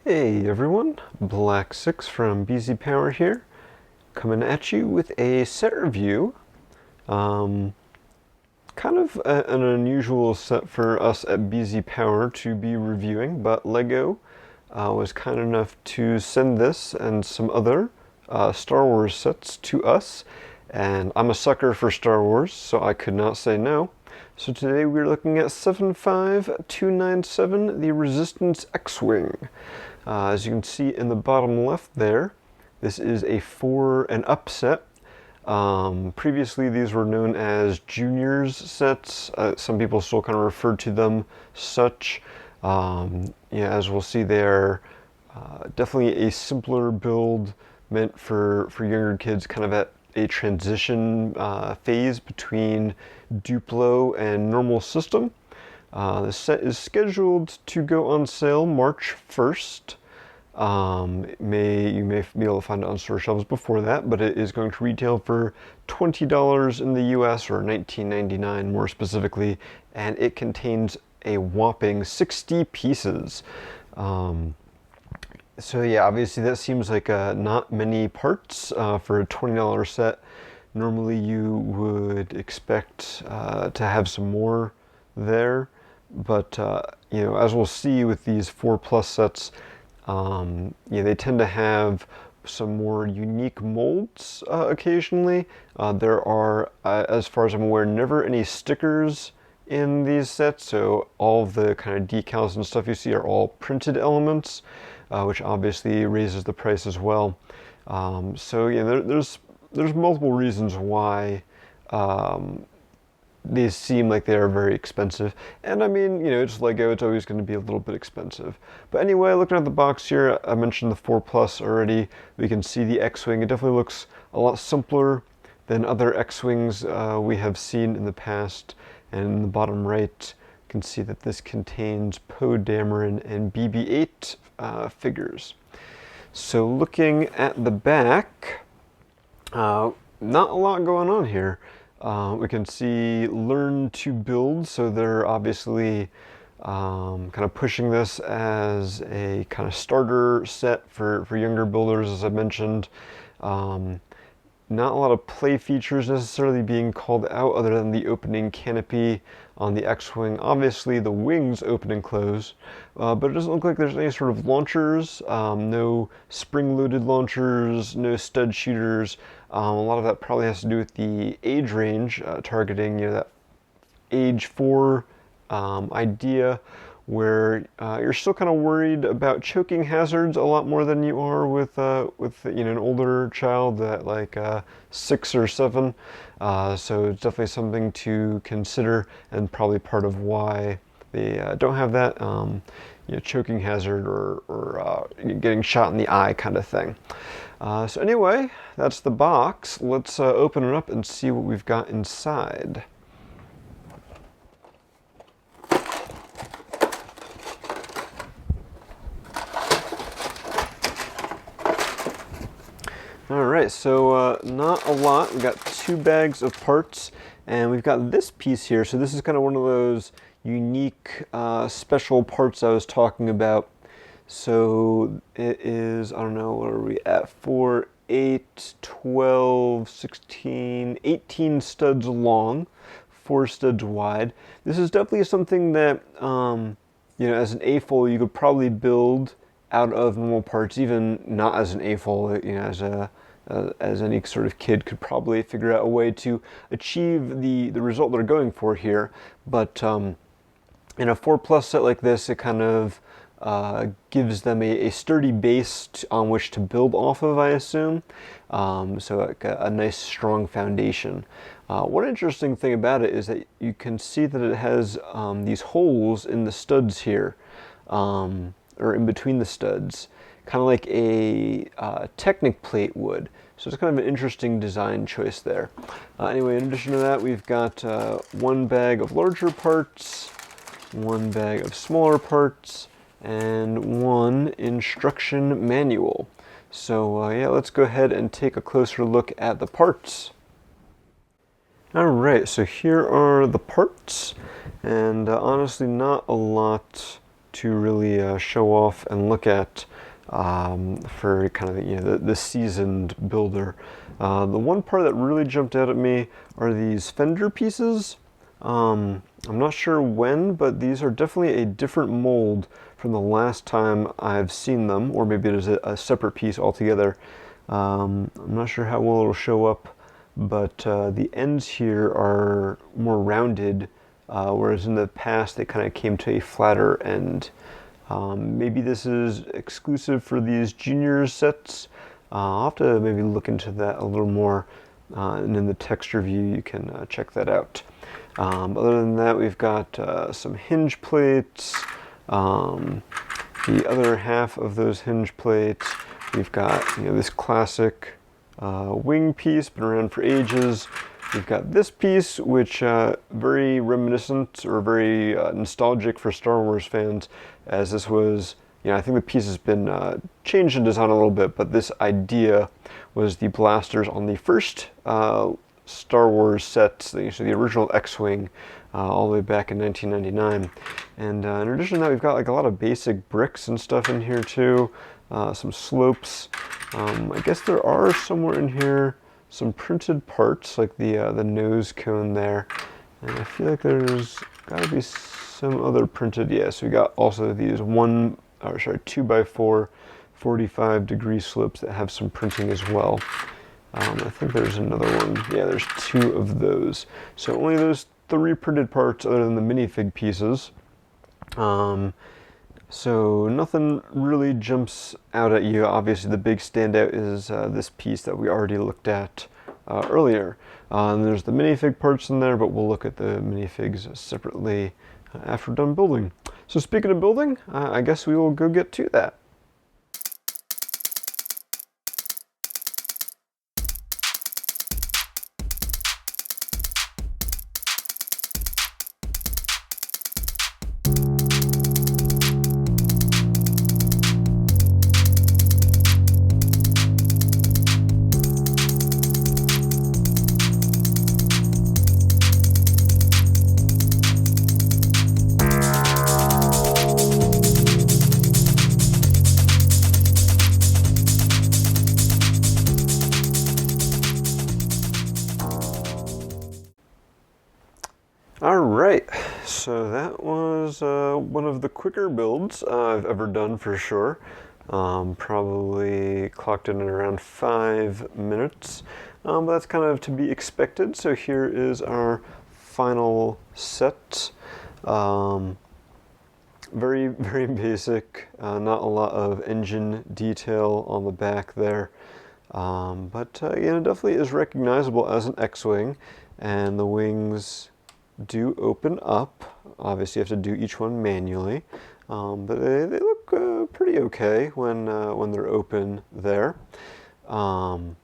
Hey everyone, Black6 from BZPower here, coming at you with a set review. Um, an unusual set for us at BZPower to be reviewing, but LEGO was kind enough to send this and some other Star Wars sets to us, and I'm a sucker for Star Wars, so I could not say no. So today we're looking at 75297, the Resistance X-Wing. As you can see in the bottom left there, this is a 4 and up set. Previously these were known as juniors sets. Some people still kind of refer to them such. Yeah, as we'll see, they're definitely a simpler build meant for younger kids, kind of at a transition phase between Duplo and normal system. The set is scheduled to go on sale March 1st. You may be able to find it on store shelves before that, but it is going to retail for $20 in the US, or $19.99 more specifically, and it contains a whopping 60 pieces. So yeah, obviously that seems like not many parts for a $20 set. Normally you would expect to have some more there, but you know, as we'll see with these 4+ sets, yeah, they tend to have some more unique molds occasionally. There are, as far as I'm aware, never any stickers in these sets, so all of the kind of decals and stuff you see are all printed elements, which obviously raises the price as well. So yeah, there's multiple reasons why these seem like they are very expensive. And I mean, you know, it's Lego, it's always going to be a little bit expensive. But anyway, looking at the box here, I mentioned the 4+ already. We can see the X-Wing. It definitely looks a lot simpler than other X-Wings we have seen in the past. And in the bottom right, you can see that this contains Poe Dameron and BB-8 figures. So looking at the back, not a lot going on here. We can see learn to build, so they're obviously kind of pushing this as a kind of starter set for younger builders, as I mentioned. Not a lot of play features necessarily being called out other than the opening canopy on the X-Wing. Obviously the wings open and close, but it doesn't look like there's any sort of launchers, no spring-loaded launchers, no stud shooters. A lot of that probably has to do with the age range, targeting, you know, that age 4 idea, where you're still kind of worried about choking hazards a lot more than you are with you know, an older child at like 6 or 7. So it's definitely something to consider, and probably part of why they don't have that you know, choking hazard or getting shot in the eye kind of thing. So anyway, that's the box. Let's open it up and see what we've got inside. Alright, so not a lot. We've got 2 bags of parts, and we've got this piece here. So this is kind of one of those unique special parts I was talking about. So it is, I don't know, what are we at? 4, 8, 12, 16, 18 studs long, 4 studs wide. This is definitely something that, you know, as an A-foil you could probably build out of normal parts, even not as an A-foil, you know, as any sort of kid could probably figure out a way to achieve the result they're going for here. But in a 4+ set like this, it kind of gives them a sturdy base on which to build off of, I assume. So like a nice strong foundation. One interesting thing about it is that you can see that it has these holes in the studs here, or in between the studs, kind of like a Technic plate would. So it's kind of an interesting design choice there. Anyway, in addition to that, we've got 1 bag of larger parts, 1 bag of smaller parts, and 1 instruction manual. So yeah, let's go ahead and take a closer look at the parts. Alright, so here are the parts, and honestly not a lot to really show off and look at for kind of the seasoned builder. The one part that really jumped out at me are these fender pieces. I'm not sure when, but these are definitely a different mold from the last time I've seen them, or maybe it is a separate piece altogether. I'm not sure how well it'll show up, but the ends here are more rounded, whereas in the past they kind of came to a flatter end. Maybe this is exclusive for these junior sets. I'll have to maybe look into that a little more, and in the texture view you can check that out. Other than that, we've got some hinge plates. The other half of those hinge plates, we've got this classic wing piece, been around for ages. We've got this piece, which very reminiscent or very nostalgic for Star Wars fans, as this was, I think the piece has been changed in design a little bit, but this idea was the blasters on the first Star Wars sets, so the original X-Wing, all the way back in 1999. And in addition to that, we've got like a lot of basic bricks and stuff in here too, some slopes. I guess there are somewhere in here some printed parts, like the nose cone there, and I feel like there's got to be some other printed. Yeah, so we got also these 2x4 45-degree slopes that have some printing as well. I think there's another one. Yeah, there's 2 of those. So only those 3 printed parts other than the minifig pieces. So nothing really jumps out at you. Obviously the big standout is this piece that we already looked at earlier. And there's the minifig parts in there, but we'll look at the minifigs separately after we're done building. So speaking of building, I guess we will go get to that. Alright, so that was one of the quicker builds I've ever done for sure. Probably clocked in at around 5 minutes, but that's kind of to be expected. So here is our final set. Very, very basic, not a lot of engine detail on the back there, but definitely is recognizable as an X-Wing, and the wings do open up. Obviously you have to do each one manually, but they look pretty okay when they're open there. One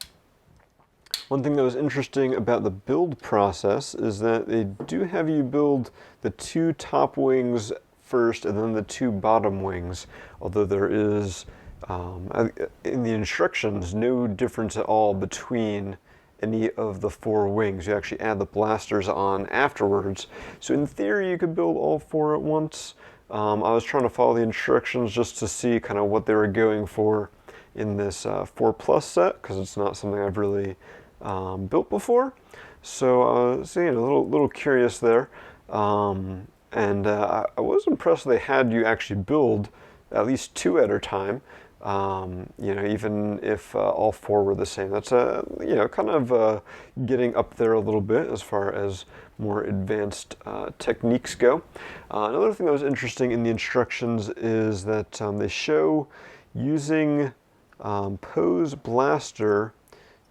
thing that was interesting about the build process is that they do have you build the 2 top wings first and then the 2 bottom wings, although there is in the instructions no difference at all between any of the 4 wings. You actually add the blasters on afterwards. So in theory you could build all 4 at once. I was trying to follow the instructions just to see kind of what they were going for in this 4+ set, because it's not something I've really built before. So a little curious there. And I was impressed they had you actually build at least 2 at a time. Even if all 4 were the same. That's kind of getting up there a little bit as far as more advanced techniques go. Another thing that was interesting in the instructions is that they show using Poe's blaster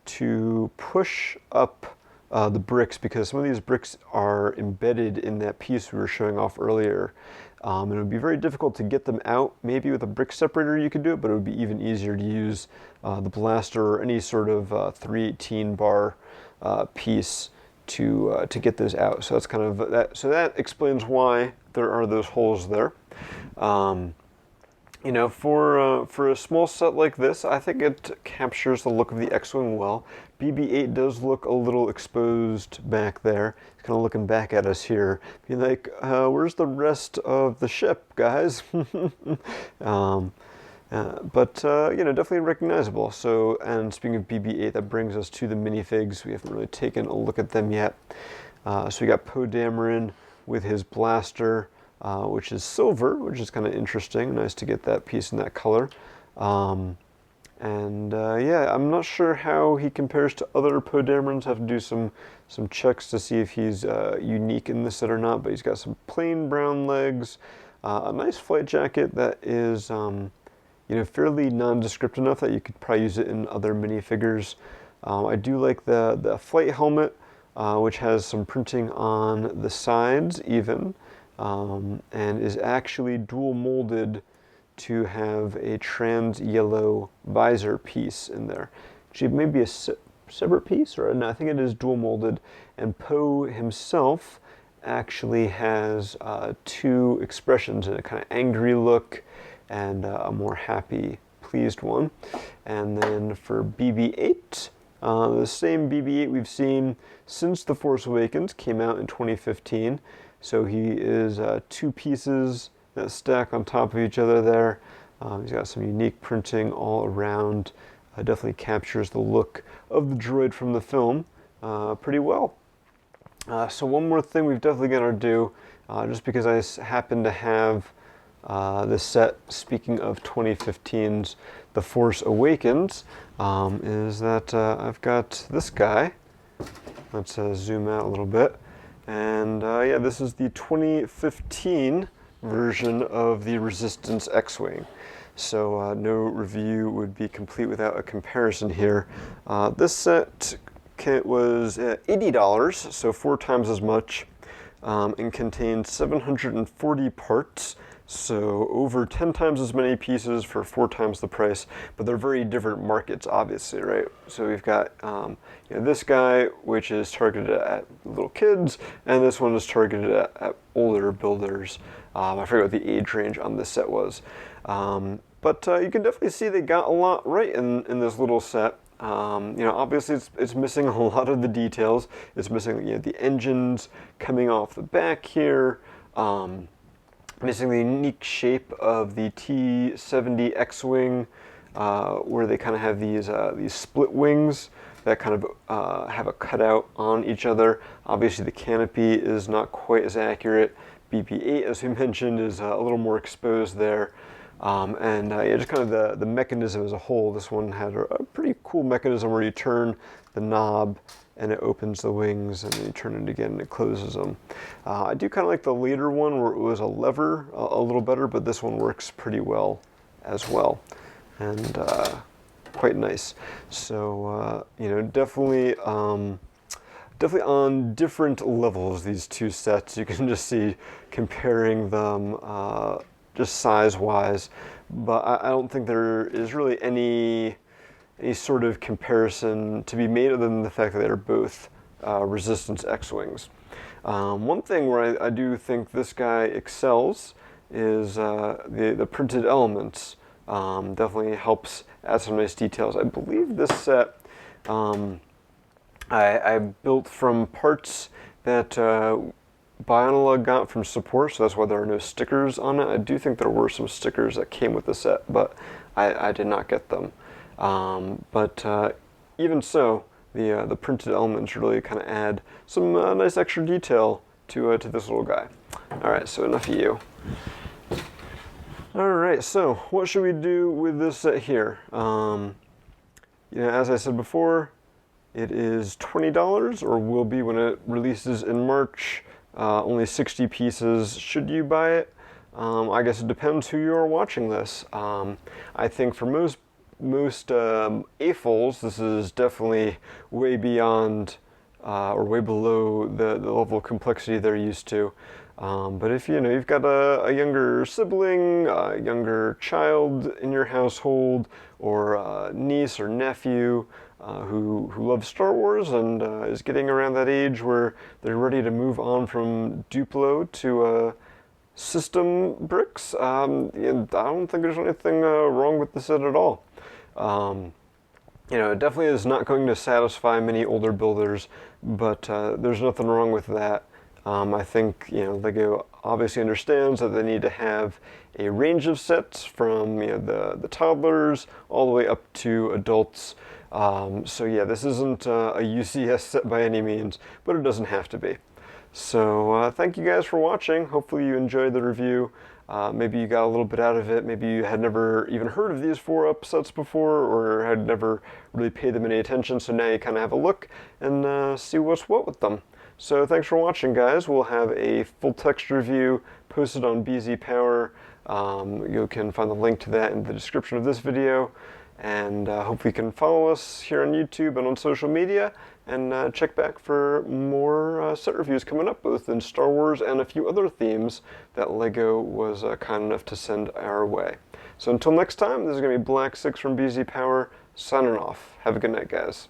to push up the bricks, because some of these bricks are embedded in that piece we were showing off earlier. And it would be very difficult to get them out. Maybe with a brick separator you could do it, but it would be even easier to use the blaster or any sort of 318 bar piece to get those out. So that's kind of that. So that explains why there are those holes there. You know, for a small set like this, I think it captures the look of the X-Wing well. BB-8 does look a little exposed back there. He's kind of looking back at us here, being like, where's the rest of the ship, guys? But you know, definitely recognizable. So, and speaking of BB-8, that brings us to the minifigs. We haven't really taken a look at them yet. So we got Poe Dameron with his blaster, which is silver, which is kind of interesting. Nice to get that piece in that color. Yeah, I'm not sure how he compares to other Poe Damerons. Have to do some checks to see if he's unique in this set or not. But he's got some plain brown legs, a nice flight jacket that is you know, fairly nondescript enough that you could probably use it in other minifigures. I do like the flight helmet, which has some printing on the sides even, and is actually dual molded to have a trans yellow visor piece in there. Actually, maybe a separate piece, or no, I think it is dual molded. And Poe himself actually has two expressions in a kind of angry look and a more happy, pleased one. And then for BB-8, the same BB-8 we've seen since The Force Awakens came out in 2015. So he is two pieces that stack on top of each other there. He's got some unique printing all around. Definitely captures the look of the droid from the film pretty well. So one more thing we've definitely got to do, just because I happen to have this set, speaking of 2015's The Force Awakens, is that I've got this guy. Let's zoom out a little bit. And yeah, this is the 2015 version of the Resistance X-Wing. So no review would be complete without a comparison here. This set was $80, so 4 times as much, and contains 740 parts. So over 10 times as many pieces for 4 times the price, but they're very different markets, obviously, right? So we've got you know, this guy, which is targeted at little kids, and this one is targeted at older builders. I forget what the age range on this set was. But you can definitely see they got a lot right in this little set. You know, obviously it's missing a lot of the details. It's missing, you know, the engines coming off the back here. Missing the unique shape of the T-70 X-Wing, where they kind of have these split wings that kind of have a cutout on each other. Obviously the canopy is not quite as accurate. BB-8, as we mentioned, is a little more exposed there. Yeah, just kind of the mechanism as a whole. This one had a pretty cool mechanism where you turn the knob and it opens the wings, and then you turn it again and it closes them. I do kind of like the later one where it was a lever a little better, but this one works pretty well as well, and quite nice. So you know, definitely on different levels, these two sets. You can just see comparing them just size-wise, but I don't think there is really any sort of comparison to be made other than the fact that they're both Resistance X-Wings. One thing where I do think this guy excels is the printed elements. Definitely helps add some nice details. I believe this set I built from parts that Bionalog got from support, so that's why there are no stickers on it. I do think there were some stickers that came with the set, but I did not get them. Even so, the printed elements really kind of add some nice extra detail to this little guy. All right, so enough of you. All right, so what should we do with this set here? You know, as I said before, it is $20, or will be when it releases in March. Only 60 pieces. Should you buy it? I guess it depends who you are watching this. I think for most AFOLs, this is definitely way beyond or way below the level of complexity they're used to. But if you know you've got a younger sibling, a younger child in your household, or a niece or nephew who loves Star Wars and is getting around that age where they're ready to move on from Duplo to system bricks, I don't think there's anything wrong with the set at all. It definitely is not going to satisfy many older builders, but there's nothing wrong with that. I think Lego obviously understands that they need to have a range of sets from the toddlers all the way up to adults. So yeah, this isn't a UCS set by any means, but it doesn't have to be. So thank you guys for watching. Hopefully you enjoyed the review. Maybe you got a little bit out of it. Maybe you had never even heard of these 4-up sets before, or had never really paid them any attention, so now you kind of have a look and see what's what with them. So thanks for watching, guys. We'll have a full text review posted on BZPower. You can find the link to that in the description of this video. And hopefully you can follow us here on YouTube and on social media, and check back for more set reviews coming up, both in Star Wars and a few other themes that LEGO was kind enough to send our way. So until next time, this is going to be Black 6 from BZPower, signing off. Have a good night, guys.